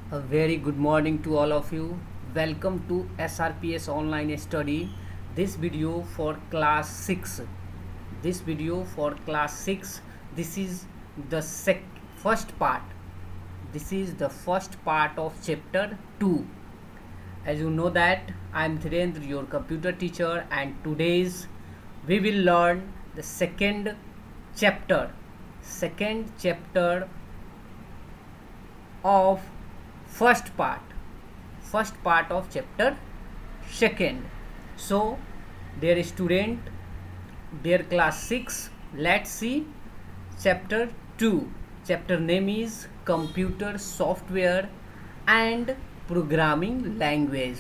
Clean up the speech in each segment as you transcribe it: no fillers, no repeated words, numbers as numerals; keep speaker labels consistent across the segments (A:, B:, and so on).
A: A very good morning to all of you. Welcome to SRPS online study. This video for class 6. This video for class 6. This is the first part. This is the first part of chapter 2. As you know that I am Dhirendra, your computer teacher, and today's we will learn the chapter. Second chapter of first part of chapter second. So dear student, dear class 6, let's see chapter 2. Chapter name is computer software and programming language.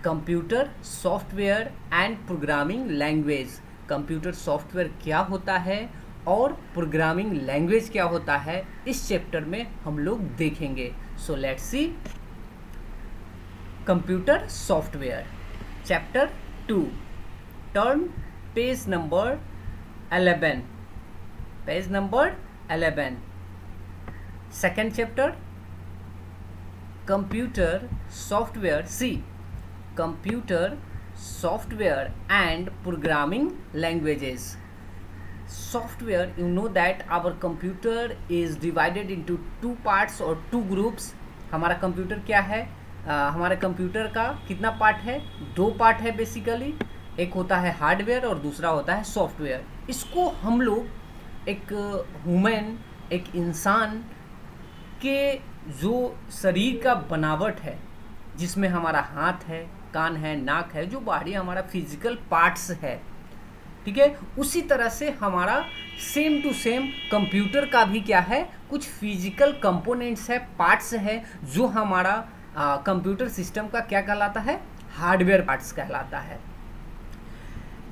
A: Computer software and programming language. Computer software क्या होता है और programming language क्या होता है, इस chapter में हम लोग देखेंगे. So let's see computer software chapter 2. Turn page number 11. Page number 11. Second chapter computer software. See computer software and programming languages. Software, you know that our computer is divided into two parts or two groups. हमारा computer क्या है, हमारे computer का कितना part है, दो part है basically. एक होता है हार्डवेयर और दूसरा होता है सॉफ्टवेयर. इसको हम लोग एक ह्यूमन, एक इंसान के जो शरीर का बनावट है, जिसमें हमारा हाथ है, कान है, नाक है, जो बाहरी हमारा फिजिकल पार्ट्स है, ठीक है, उसी तरह से हमारा सेम टू सेम कंप्यूटर का भी क्या है, कुछ फिजिकल कंपोनेंट्स है, पार्ट्स है, जो हमारा कंप्यूटर सिस्टम का क्या कहलाता है, हार्डवेयर पार्ट्स कहलाता है.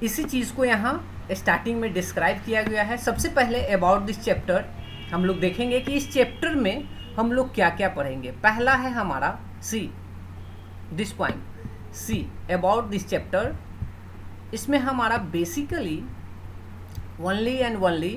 A: इसी चीज़ को यहाँ स्टार्टिंग में डिस्क्राइब किया गया है. सबसे पहले अबाउट दिस चैप्टर हम लोग देखेंगे कि इस चैप्टर में हम लोग क्या क्या पढ़ेंगे. पहला है हमारा see this point, see about this chapter. इसमें हमारा basically only and only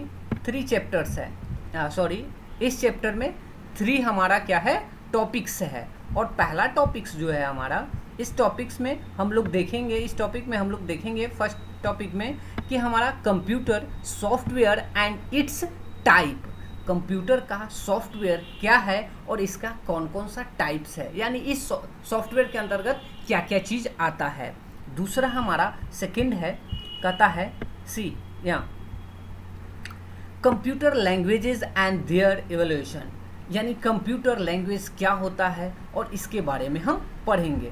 A: 3 chapters है. सॉरी, इस चैप्टर में 3 हमारा क्या है, टॉपिक्स है. और पहला टॉपिक्स जो है हमारा, इस टॉपिक्स में हम लोग देखेंगे, इस टॉपिक में हम लोग देखेंगे फर्स्ट टॉपिक में कि हमारा computer software and it's type. Computer का सॉफ्टवेयर क्या है और इसका कौन कौन सा टाइप्स है, यानी इस सॉफ्टवेयर के अंतर्गत क्या क्या चीज़ आता है. दूसरा हमारा सेकंड है, कहता है सी यहाँ computer languages and their evolution. यानी कंप्यूटर लैंग्वेज क्या होता है और इसके बारे में हम पढ़ेंगे.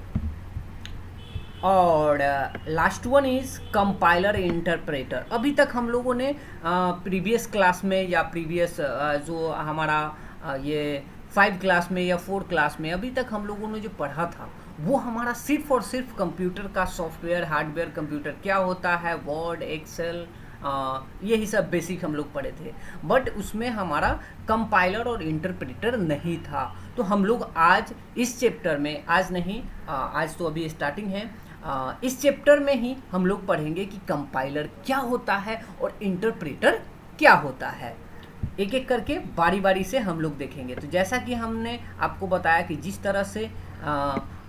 A: और last one is compiler interpreter. अभी तक हम लोगों ने प्रीवियस क्लास में या प्रीवियस जो हमारा ये 5 क्लास में या 4 क्लास में अभी तक हम लोगों ने जो पढ़ा था, वो हमारा सिर्फ और सिर्फ कंप्यूटर का सॉफ्टवेयर, हार्डवेयर, कंप्यूटर क्या होता है, वर्ड, एक्सेल, यही सब बेसिक हम लोग पढ़े थे. बट उसमें हमारा कंपाइलर और इंटरप्रेटर नहीं था. तो हम लोग आज इस चैप्टर में, आज नहीं, आज तो अभी स्टार्टिंग है, इस चैप्टर में ही हम लोग पढ़ेंगे कि कंपाइलर क्या होता है और इंटरप्रेटर क्या होता है. एक एक करके बारी बारी से हम लोग देखेंगे. तो जैसा कि हमने आपको बताया कि जिस तरह से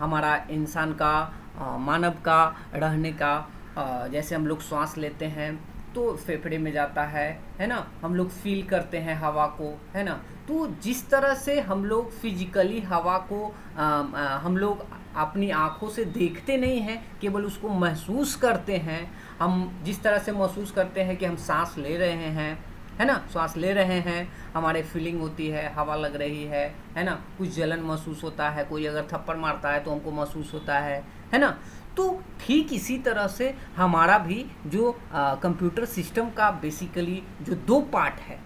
A: हमारा इंसान का, मानव का रहने का, जैसे हम लोग श्वास लेते हैं तो फेफड़े में जाता है ना, हम लोग फील करते हैं हवा को, है ना. तो जिस तरह से हम लोग फिजिकली हवा को हम लोग अपनी आँखों से देखते नहीं हैं, केवल उसको महसूस करते हैं. हम जिस तरह से महसूस करते हैं कि हम सांस ले रहे हैं, है ना, श्वास ले रहे हैं, हमारे फीलिंग होती है, हवा लग रही है ना, कुछ जलन महसूस होता है, कोई अगर थप्पड़ मारता है तो हमको महसूस होता है ना. तो ठीक इसी तरह से हमारा भी जो कंप्यूटर सिस्टम का बेसिकली जो 2 पार्ट है,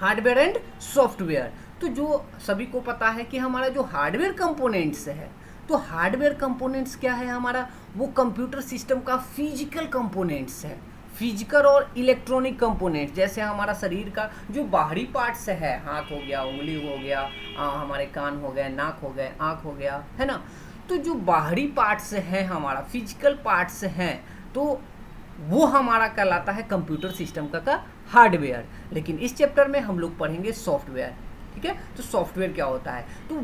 A: हार्डवेयर एंड सॉफ्टवेयर. तो जो सभी को पता है कि हमारा जो हार्डवेयर कंपोनेंट्स है, तो हार्डवेयर कंपोनेंट्स क्या है हमारा, वो कंप्यूटर सिस्टम का फिजिकल कंपोनेंट्स है, फिजिकल और इलेक्ट्रॉनिक कंपोनेंट्स. जैसे हमारा शरीर का जो बाहरी पार्ट्स है, हाथ हो गया, उंगली हो गया, हमारे कान हो गए, नाक हो गए, आँख हो गया, है ना. तो जो बाहरी पार्ट्स हैं, हमारा फिजिकल पार्ट्स हैं, तो वो हमारा कहलाता है कंप्यूटर सिस्टम का हार्डवेयर. लेकिन इस चैप्टर में हम लोग पढ़ेंगे सॉफ्टवेयर. ठीक है। तो सॉफ्टवेयर क्या होता है, तो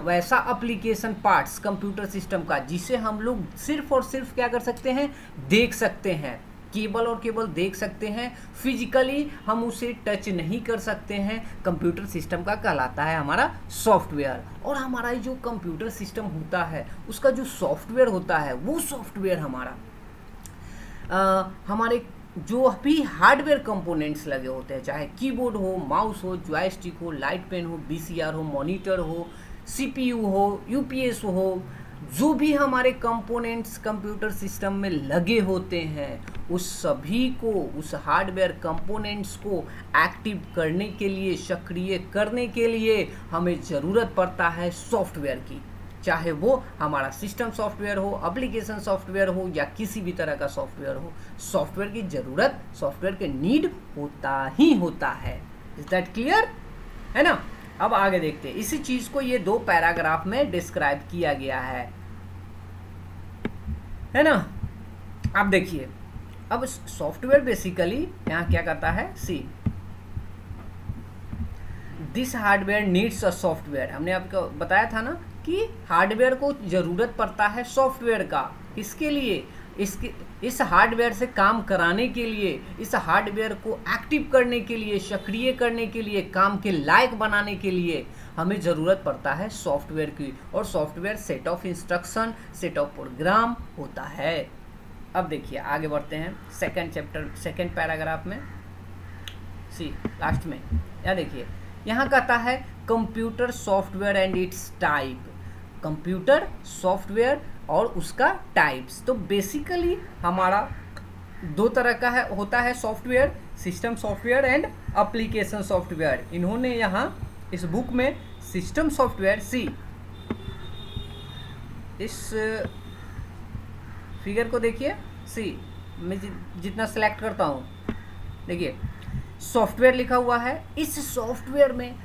A: वैसा एप्लीकेशन पार्ट्स कंप्यूटर सिस्टम का जिसे हम लोग सिर्फ और सिर्फ क्या कर सकते हैं, देख सकते हैं, केवल और केवल देख सकते हैं, फिजिकली हम उसे टच नहीं कर सकते हैं, कंप्यूटर सिस्टम का कहलाता है हमारा सॉफ्टवेयर। और हमारा जो कंप्यूटर सिस्टम होता है उसका जो सॉफ्टवेयर होता है वो सॉफ्टवेयर हमारे जो भी हार्डवेयर कंपोनेंट्स लगे होते हैं, चाहे कीबोर्ड हो, माउस हो, जॉयस्टिक हो, लाइट पेन हो, वीसीआर हो, मॉनिटर हो, सीपीयू हो, यूपीएस हो, जो भी हमारे कंपोनेंट्स कंप्यूटर सिस्टम में लगे होते हैं उस सभी को, उस हार्डवेयर कंपोनेंट्स को एक्टिव करने के लिए, सक्रिय करने के लिए हमें ज़रूरत पड़ता है सॉफ्टवेयर की। चाहे वो हमारा सिस्टम सॉफ्टवेयर हो, एप्लीकेशन सॉफ्टवेयर हो या किसी भी तरह का सॉफ्टवेयर हो, सॉफ्टवेयर की ज़रूरत, सॉफ्टवेयर के नीड होता ही होता है। इज दैट क्लियर, है ना। अब आगे देखते हैं, इसी चीज़ को ये 2 पैराग्राफ में डिस्क्राइब किया गया है ना। अब देखिए, अब सॉफ्टवेयर बेसिकली यहाँ क्या करता है, see this hardware needs a software. हमने आपको बताया था ना कि हार्डवेयर को ज़रूरत पड़ता है सॉफ्टवेयर का, किसके लिए, इस हार्डवेयर से काम कराने के लिए, इस हार्डवेयर को एक्टिव करने के लिए, सक्रिय करने के लिए, काम के लायक बनाने के लिए हमें ज़रूरत पड़ता है सॉफ्टवेयर की। और software set of instruction, set of program होता है। अब देखिए आगे बढ़ते हैं सेकंड चैप्टर, सेकंड पैराग्राफ में, सी लास्ट में या देखिए यहाँ कहता है computer software and it's type, computer software और उसका टाइप्स। तो बेसिकली हमारा 2 तरह का होता है software, system software and application software. इन्होंने यहाँ इस बुक में सिस्टम सॉफ्टवेयर, सी इस फिगर को देखिए, सी मैं जितना सेलेक्ट करता हूँ, देखिए सॉफ्टवेयर लिखा हुआ है, इस सॉफ्टवेयर में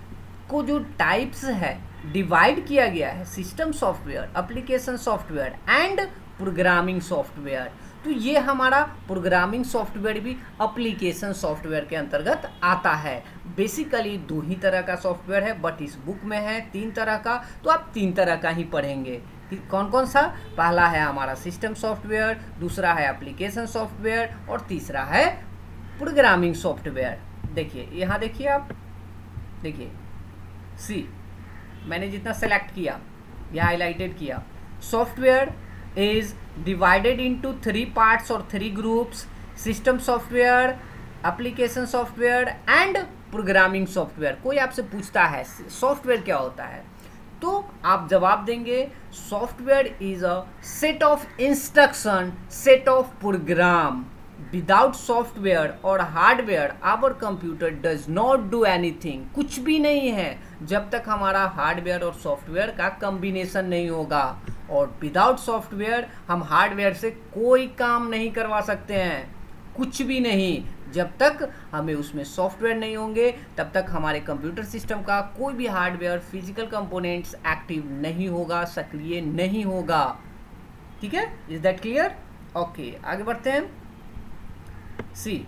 A: को जो टाइप्स है डिवाइड किया गया है, system software, application software and programming software. तो ये हमारा प्रोग्रामिंग सॉफ्टवेयर भी एप्लीकेशन सॉफ्टवेयर के अंतर्गत आता है। बेसिकली 2 ही तरह का सॉफ्टवेयर है, बट इस बुक में है 3 तरह का, तो आप 3 तरह का ही पढ़ेंगे। कौन कौन सा, पहला है हमारा सिस्टम सॉफ्टवेयर, दूसरा है एप्लीकेशन सॉफ्टवेयर और तीसरा है प्रोग्रामिंग सॉफ्टवेयर। देखिए यहाँ देखिए, आप देखिए सी मैंने जितना सेलेक्ट किया या हाईलाइटेड किया, software is divided into 3 parts और 3 groups, system software, application software and programming software. कोई आपसे पूछता है सॉफ्टवेयर क्या होता है, तो आप जवाब देंगे software is a set of instruction, set of program. Without software और hardware our computer does not do anything. कुछ भी नहीं है जब तक हमारा हार्डवेयर और सॉफ्टवेयर का कॉम्बिनेशन नहीं होगा। और विदाउट सॉफ्टवेयर हम हार्डवेयर से कोई काम नहीं करवा सकते हैं, कुछ भी नहीं। जब तक हमें उसमें सॉफ्टवेयर नहीं होंगे तब तक हमारे कंप्यूटर सिस्टम का कोई भी हार्डवेयर, फिजिकल कंपोनेंट्स एक्टिव नहीं होगा, सक्रिय नहीं होगा। ठीक है, इज दैट क्लियर? ओके, आगे बढ़ते हैं। सी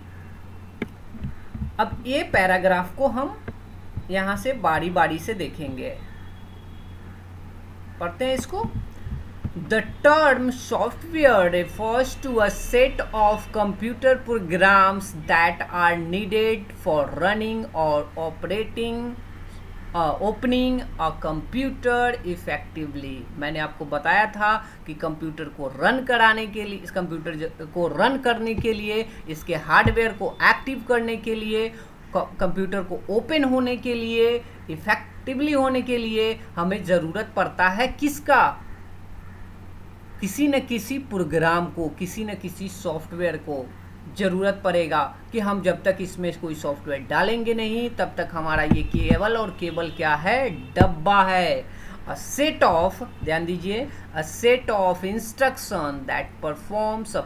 A: अब ये पैराग्राफ को हम यहाँ से बारी बारी से देखेंगे, पढ़ते हैं इसको। The term software refers to a set of computer programs that are needed for running or opening a computer effectively। मैंने आपको बताया था कि कंप्यूटर को रन कराने के लिए, इस कंप्यूटर को रन करने के लिए, इसके हार्डवेयर को एक्टिव करने के लिए, कंप्यूटर को ओपन होने के लिए, इफेक्टिवली होने के लिए हमें ज़रूरत पड़ता है किसका, किसी न किसी प्रोग्राम को, किसी न किसी सॉफ्टवेयर को ज़रूरत पड़ेगा। कि हम जब तक इसमें कोई सॉफ्टवेयर डालेंगे नहीं तब तक हमारा ये केवल और केवल क्या है, डब्बा है। अ सेट ऑफ, ध्यान दीजिए, a set of instruction that performs a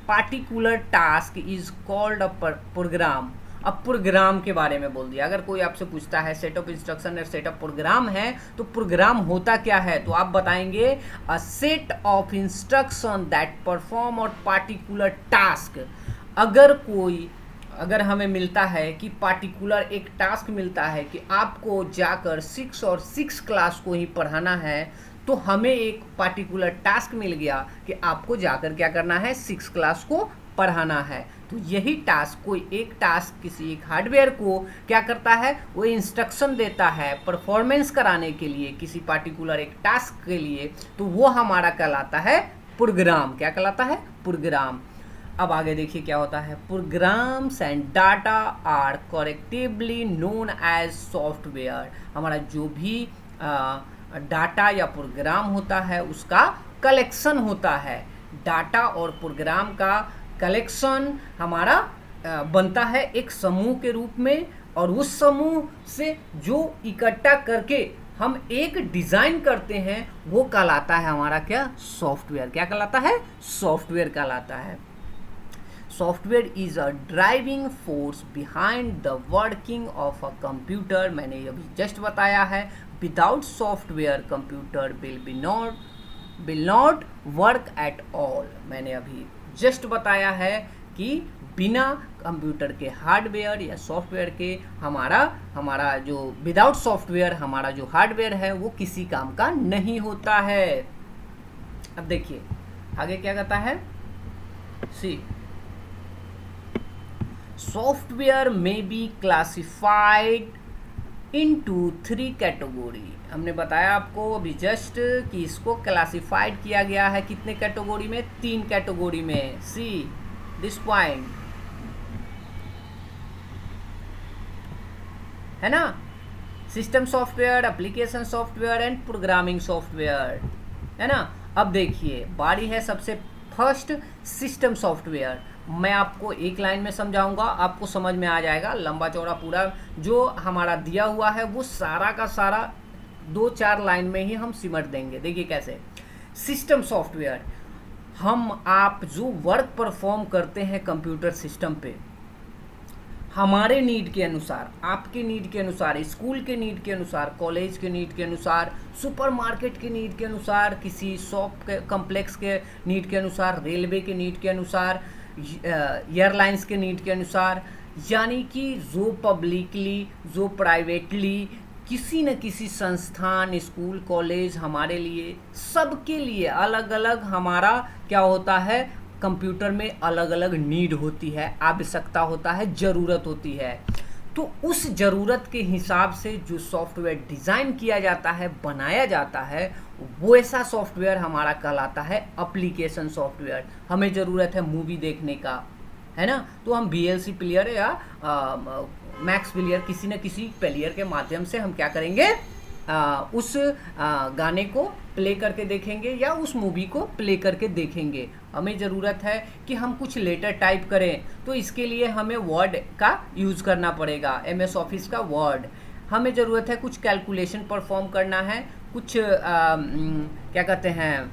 A: particular task is called a program. अब प्रोग्राम के बारे में बोल दिया। अगर कोई आपसे पूछता है सेट ऑफ इंस्ट्रक्शन और सेट ऑफ प्रोग्राम है तो प्रोग्राम होता क्या है, तो आप बताएंगे अ set of instruction that perform और पार्टिकुलर टास्क। अगर कोई अगर हमें मिलता है कि पार्टिकुलर एक टास्क मिलता है कि आपको जाकर 6 और 6 क्लास को ही पढ़ाना है, तो हमें एक पार्टिकुलर टास्क मिल गया कि आपको जाकर क्या करना है, 6 क्लास को पढ़ाना है। तो यही टास्क, कोई एक टास्क किसी एक हार्डवेयर को क्या करता है, वो इंस्ट्रक्शन देता है परफॉर्मेंस कराने के लिए किसी पार्टिकुलर एक टास्क के लिए, तो वो हमारा कहलाता है प्रोग्राम। क्या कहलाता है, प्रोग्राम। अब आगे देखिए क्या होता है, programs and data are collectively known as software. हमारा जो भी डाटा या प्रोग्राम होता है उसका कलेक्शन होता है। डाटा और प्रोग्राम का कलेक्शन हमारा बनता है एक समूह के रूप में, और उस समूह से जो इकट्ठा करके हम एक डिज़ाइन करते हैं वो कहलाता है हमारा क्या, सॉफ्टवेयर। क्या कहलाता है, सॉफ्टवेयर कहलाता है। Software is a driving force behind the working of a computer. मैंने अभी जस्ट बताया है, without software computer will not work at all. मैंने अभी जस्ट बताया है कि बिना कंप्यूटर के हार्डवेयर या सॉफ्टवेयर के हमारा जो विदाउट सॉफ्टवेयर हमारा जो हार्डवेयर है वो किसी काम का नहीं होता है। अब देखिए आगे क्या कहता है, सी सॉफ्टवेयर में बी क्लासिफाइड इनटू 3 कैटेगरी। हमने बताया आपको अभी जस्ट कि इसको क्लासिफाइड किया गया है कितने कैटेगरी में, 3 कैटेगरी में। सी दिस पॉइंट है ना, system software, application software and programming software, है ना। अब देखिए बारी है सबसे फर्स्ट सिस्टम सॉफ्टवेयर। मैं आपको एक लाइन में समझाऊंगा, आपको समझ में आ जाएगा। लंबा चौड़ा पूरा जो हमारा दिया हुआ है वो सारा का सारा 2-4 लाइन में ही हम सिमट देंगे। देखिए कैसे, सिस्टम सॉफ्टवेयर, हम आप जो वर्क परफॉर्म करते हैं कंप्यूटर सिस्टम पे, हमारे नीड के अनुसार, आपके नीड के अनुसार, स्कूल के नीड के अनुसार, कॉलेज के नीड के अनुसार, सुपरमार्केट के नीड के अनुसार, किसी शॉप के कॉम्प्लेक्स के नीड के अनुसार, रेलवे के नीड के अनुसार, एयरलाइंस के नीड के अनुसार, यानी कि जो पब्लिकली जो प्राइवेटली किसी न किसी संस्थान, स्कूल, कॉलेज, हमारे लिए सबके लिए अलग अलग हमारा क्या होता है, कंप्यूटर में अलग अलग नीड होती है, आवश्यकता होता है, ज़रूरत होती है। तो उस ज़रूरत के हिसाब से जो सॉफ्टवेयर डिज़ाइन किया जाता है, बनाया जाता है, वो ऐसा सॉफ्टवेयर हमारा कहलाता है एप्लीकेशन सॉफ्टवेयर। हमें ज़रूरत है मूवी देखने का, है ना, तो हम VLC प्लेयर या मैक्स प्लेयर, किसी न किसी प्लेयर के माध्यम से हम क्या करेंगे, उस गाने को प्ले करके देखेंगे या उस मूवी को प्ले करके देखेंगे। हमें ज़रूरत है कि हम कुछ लेटर टाइप करें, तो इसके लिए हमें वर्ड का यूज़ करना पड़ेगा, MS ऑफिस का वर्ड। हमें ज़रूरत है कुछ कैलकुलेशन परफॉर्म करना है, कुछ क्या कहते हैं,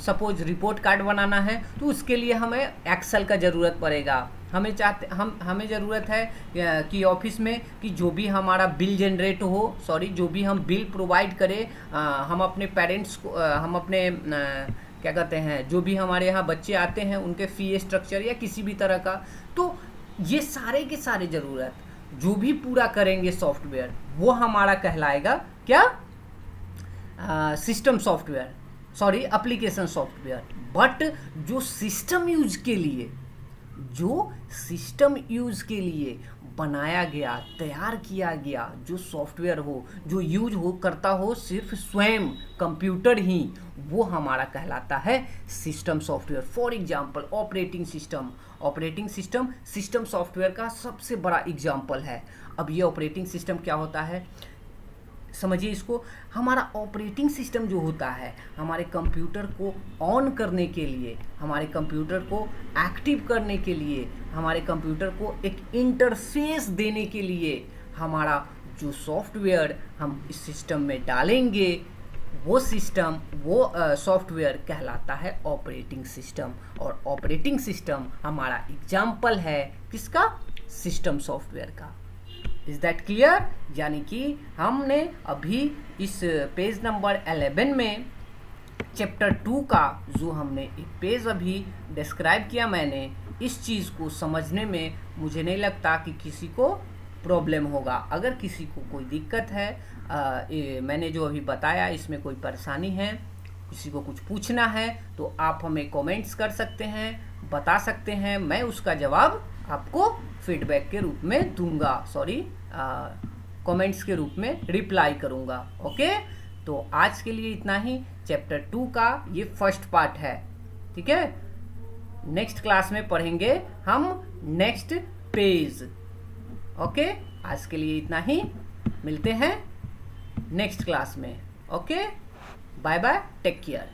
A: सपोज रिपोर्ट कार्ड बनाना है, तो उसके लिए हमें एक्सेल का ज़रूरत पड़ेगा। हमें ज़रूरत है कि ऑफिस में कि जो भी हमारा बिल जनरेट हो, जो भी हम बिल प्रोवाइड करें, हम अपने पेरेंट्स को, हम अपने क्या कहते हैं, जो भी हमारे यहाँ बच्चे आते हैं उनके फ़ी स्ट्रक्चर या किसी भी तरह का, तो ये सारे के सारे ज़रूरत जो भी पूरा करेंगे सॉफ्टवेयर, वो हमारा कहलाएगा क्या, system software, application software. But जो सिस्टम यूज़ के लिए बनाया गया, तैयार किया गया जो सॉफ्टवेयर हो, जो यूज हो करता हो सिर्फ स्वयं कंप्यूटर ही, वो हमारा कहलाता है system software. For example operating system software का सबसे बड़ा एग्जांपल है। अब ये ऑपरेटिंग सिस्टम क्या होता है, समझिए इसको। हमारा ऑपरेटिंग सिस्टम जो होता है, हमारे कंप्यूटर को ऑन करने के लिए, हमारे कंप्यूटर को एक्टिव करने के लिए, हमारे कंप्यूटर को एक इंटरफेस देने के लिए, हमारा जो सॉफ्टवेयर हम इस सिस्टम में डालेंगे, वो सॉफ्टवेयर कहलाता है ऑपरेटिंग सिस्टम। और ऑपरेटिंग सिस्टम हमारा एग्जाम्पल है किसका, सिस्टम सॉफ्टवेयर का। Is that clear? यानी कि हमने अभी इस पेज नंबर 11 में चैप्टर 2 का जो हमने एक पेज अभी डिस्क्राइब किया मैंने, इस चीज़ को समझने में मुझे नहीं लगता कि किसी को प्रॉब्लम होगा। अगर किसी को कोई दिक्कत है, मैंने जो अभी बताया इसमें कोई परेशानी है, किसी को कुछ पूछना है, तो आप हमें कमेंट्स कर सकते हैं, बता सकते हैं, मैं उसका जवाब आपको फीडबैक के रूप में दूंगा, कमेंट्स के रूप में रिप्लाई करूंगा। ओके, तो आज के लिए इतना ही। चैप्टर 2 का ये फर्स्ट पार्ट है, ठीक है। नेक्स्ट क्लास में पढ़ेंगे हम नेक्स्ट पेज। ओके, आज के लिए इतना ही, मिलते हैं नेक्स्ट क्लास में। Okay, bye bye, take care.